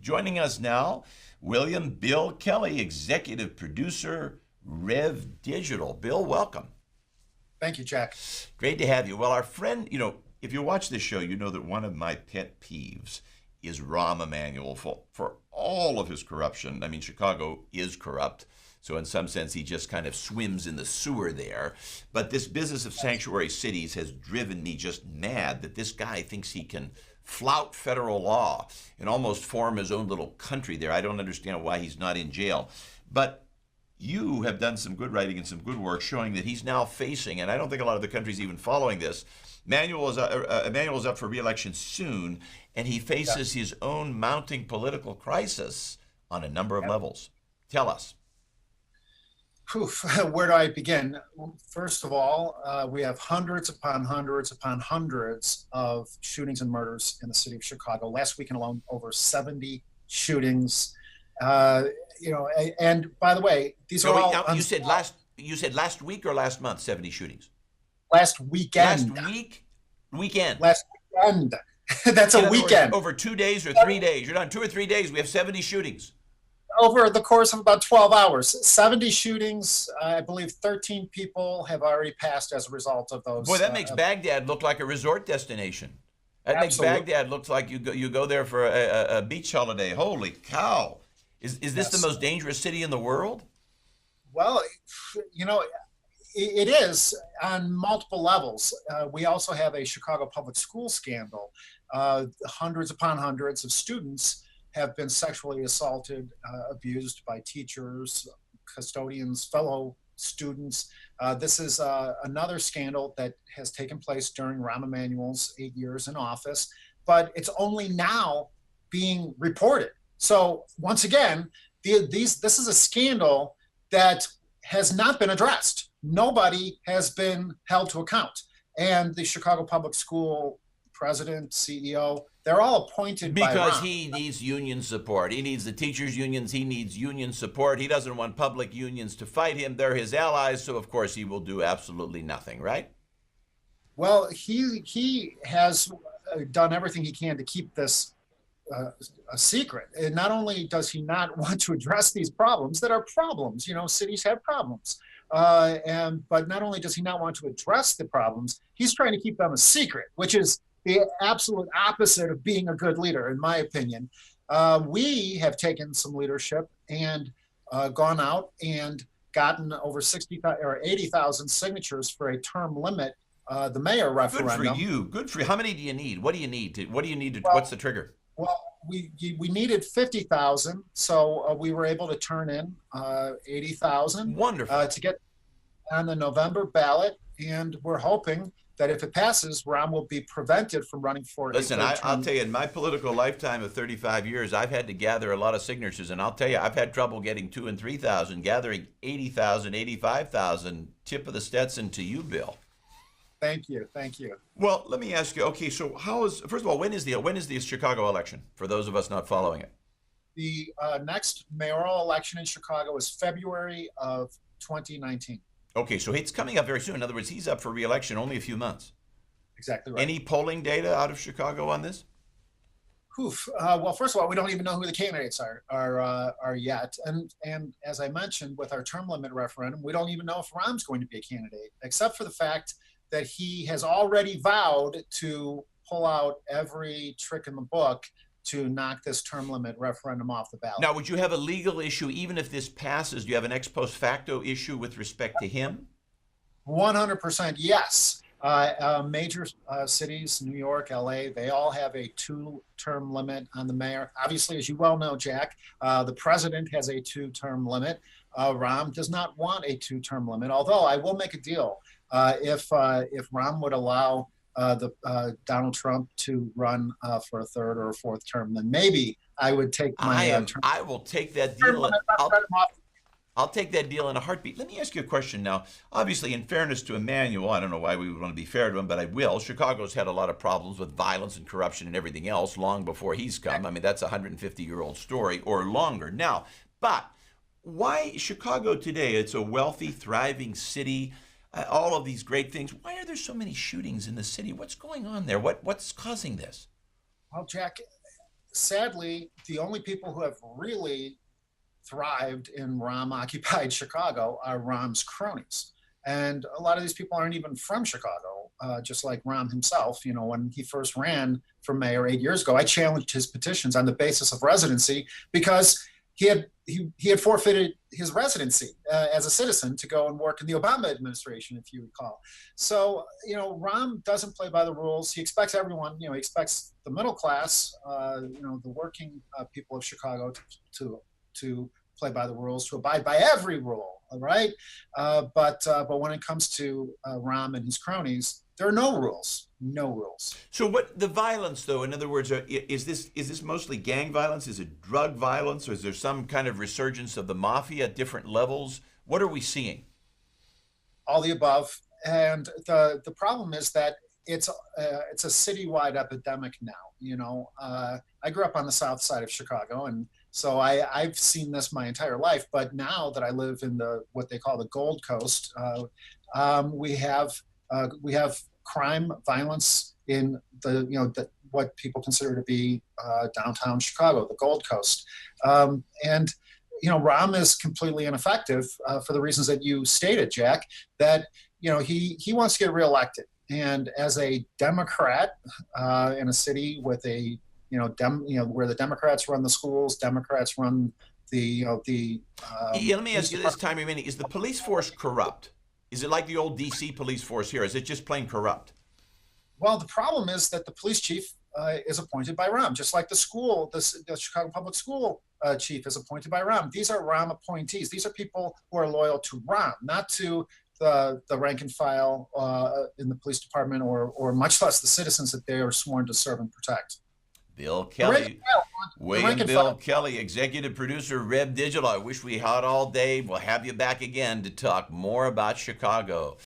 Joining us now, William Bill Kelly, executive producer, Rev Digital. Bill, welcome. Thank you, Jack. Great to have you. Well, our friend, if you watch this show, you know that one of my pet peeves is Rahm Emanuel for all of his corruption. I mean, Chicago is corrupt. So in some sense, he just kind of swims in the sewer there. But this business of sanctuary cities has driven me just mad that this guy thinks he can flout federal law and almost form his own little country there. I don't understand why he's not in jail. But you have done some good writing and some good work showing that he's now facing, and I don't think a lot of the country's even following this, Emanuel is up for re-election soon, and he faces his own mounting political crisis on a number of levels. Tell us. Where do I begin? First of all, we have hundreds upon hundreds upon hundreds of shootings and murders in the city of Chicago. Last weekend alone, over 70 shootings. And by the way, these are all. You said last week or last month? 70 shootings. Last weekend. Weekend. Last weekend. That's a weekend. Over 2 days or 3 days. You're done 2 or 3 days. We have 70 shootings. Over the course of about 12 hours, 70 shootings. I believe 13 people have already passed as a result of those. Boy, that makes Baghdad look like a resort destination. That makes Baghdad look like you go there for a beach holiday. Holy cow! Is this the most dangerous city in the world? Well, it is on multiple levels. We also have a Chicago public school scandal. Hundreds upon hundreds of students have been sexually assaulted, abused by teachers, custodians, fellow students. This is another scandal that has taken place during Rahm Emanuel's 8 years in office, but it's only now being reported. So once again, this is a scandal that has not been addressed. Nobody has been held to account. And the Chicago Public School president, CEO, they're all appointed by Rahm. Because he needs union support. He needs the teachers' unions. He needs union support. He doesn't want public unions to fight him. They're his allies, so of course he will do absolutely nothing, right? Well, he has done everything he can to keep this a secret. And not only does he not want to address these problems that are problems, cities have problems. But not only does he not want to address the problems, he's trying to keep them a secret, which is the absolute opposite of being a good leader, in my opinion. We have taken some leadership and gone out and gotten over 60,000 or 80,000 signatures for a term limit, the mayor referendum. Good for you. Good for you. How many do you need? What do you need to? What's the trigger? Well, we needed 50,000, so we were able to turn in 80,000. Wonderful. To get on the November ballot, and we're hoping that if it passes, Rahm will be prevented from running for. Listen, I'll tell you, in my political lifetime of 35 years, I've had to gather a lot of signatures, and I'll tell you, I've had trouble getting 2,000 and 3,000. Gathering 80,000, 85,000. Tip of the Stetson to you, Bill. Thank you. Well, let me ask you. Okay, so first of all, when is the Chicago election? For those of us not following it, the next mayoral election in Chicago is February of 2019. Okay, so it's coming up very soon. In other words, he's up for re-election only a few months. Exactly right. Any polling data out of Chicago on this? Well, first of all, we don't even know who the candidates are yet, and as I mentioned, with our term limit referendum, we don't even know if Rahm's going to be a candidate, except for the fact that he has already vowed to pull out every trick in the book to knock this term limit referendum off the ballot. Now, would you have a legal issue even if this passes? Do you have an ex post facto issue with respect to him? 100% yes. Major cities, New York, LA, they all have a 2-term limit on the mayor. Obviously, as you well know, Jack, the president has a 2-term limit. Rahm does not want a 2-term limit, although I will make a deal. If Rahm would allow Donald Trump to run for a 3rd or a 4th term, then maybe I would take my term. I will take that deal. I'll take that deal in a heartbeat. Let me ask you a question now. Obviously, in fairness to Emanuel, I don't know why we would want to be fair to him, but I will. Chicago's had a lot of problems with violence and corruption and everything else long before he's come. I mean, that's a 150-year-old story or longer now. But why Chicago today? It's a wealthy, thriving city. All of these great things. Why are there so many shootings in the city? What's going on there? What's causing this? Well, Jack, sadly, the only people who have really thrived in Rahm-occupied Chicago are Rahm's cronies. And a lot of these people aren't even from Chicago, just like Rahm himself. You know, when he first ran for mayor 8 years ago, I challenged his petitions on the basis of residency because he had forfeited his residency as a citizen to go and work in the Obama administration, if you recall. So, you know, Rahm doesn't play by the rules. He expects everyone, you know, he expects the middle class, you know, the working people of Chicago to play by the rules, to abide by every rule, all right? But when it comes to Rahm and his cronies, there are no rules, no rules. So what the violence, though? In other words, is this mostly gang violence? Is it drug violence, or is there some kind of resurgence of the mafia at different levels? What are we seeing? All the above. And the problem is that it's a citywide epidemic now. You know, I grew up on the south side of Chicago, and so I've seen this my entire life. But now that I live in the what they call the Gold Coast, we have crime, violence in what people consider to be downtown Chicago, the Gold Coast, and you know, Rahm is completely ineffective for the reasons that you stated, Jack. That you know he wants to get reelected, and as a Democrat in a city with a where the Democrats run the schools, Democrats run the. Yeah, let me ask you this, time remaining: is the police force corrupt? Is it like the old D.C. police force here? Is it just plain corrupt? Well, the problem is that the police chief is appointed by Rahm, just like the Chicago Public School chief is appointed by Rahm. These are Rahm appointees. These are people who are loyal to Rahm, not to the rank and file in the police department, or much less the citizens that they are sworn to serve and protect. Bill Kelly, William Bill Kelly, executive producer, Rev Digital. I wish we had all day. We'll have you back again to talk more about Chicago.